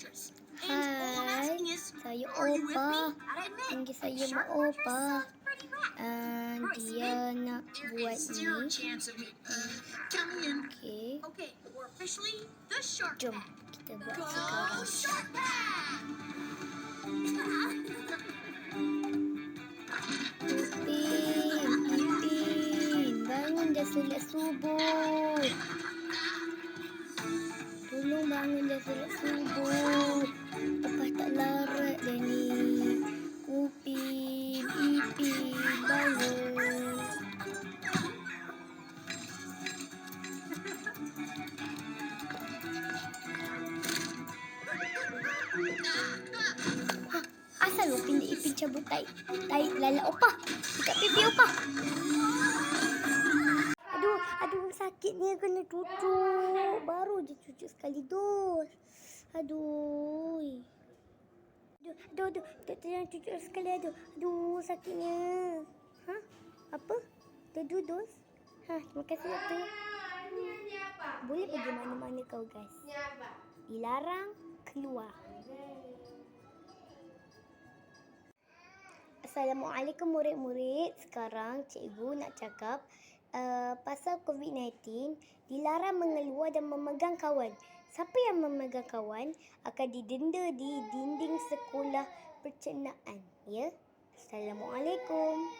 Hai, saya Opa. Panggil saya Mak Opa. Dia nak buat ni. Okey. Jom kita buat sekarang. Ipin, bangun dah solat subuh. Tolong bangun dah solat subuh. Lepas tak larat dah ni. Upin, Ipin, bangun. Asal Upin dan Ipin cabut tai lala Opa dekat pipi Opa. Aduh sakitnya kena cucuk. Baru je cucuk sekali dos. Aduh, doktor jangan cucuk sekali. Aduh sakitnya. Apa? Tujuh dos? Terima kasih doktor. Boleh pergi mana-mana kau guys. Dilarang keluar. Assalamualaikum murid-murid. Sekarang cikgu nak cakap pasal COVID-19, dilarang mengeluar dan memegang kawan. Siapa yang memegang kawan akan didenda di dinding sekolah percernaan. Ya? Assalamualaikum.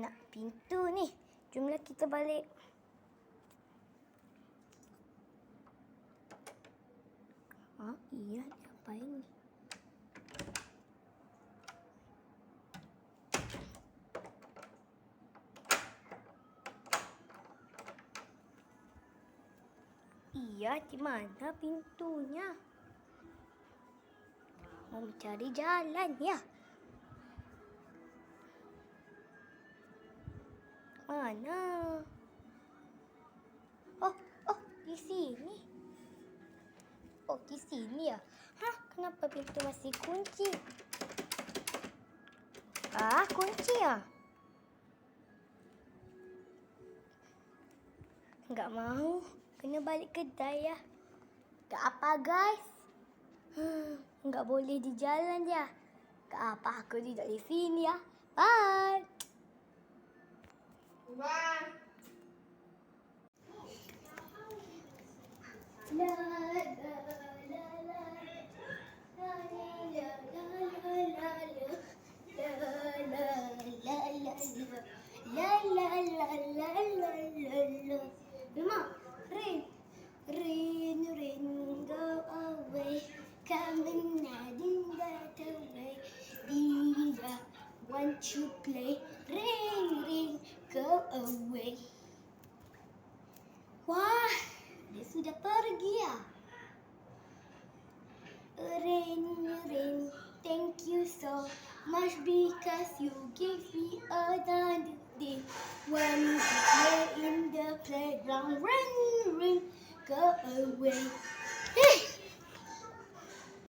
Nak pintu ni. Jomlah kita balik. Iya, apa ini? Iya, di mana pintunya? Mau cari jalan ya? Mana? Oh, di sini. Oh, di sini ya? Kenapa pintu masih kunci? Kunci ya? Enggak mau. Kena balik kedai ya. Tak apa guys. Enggak boleh di jalan ya. Tak apa, aku duduk di sini ya. Bye. Bye. Mama, rain, go away. Come and that away. Dia, want you play? Rain, go away. Wah, dia sudah pergi ya. Rain, thank you so much because you gave me another day. When you play in the playground, rain, go away.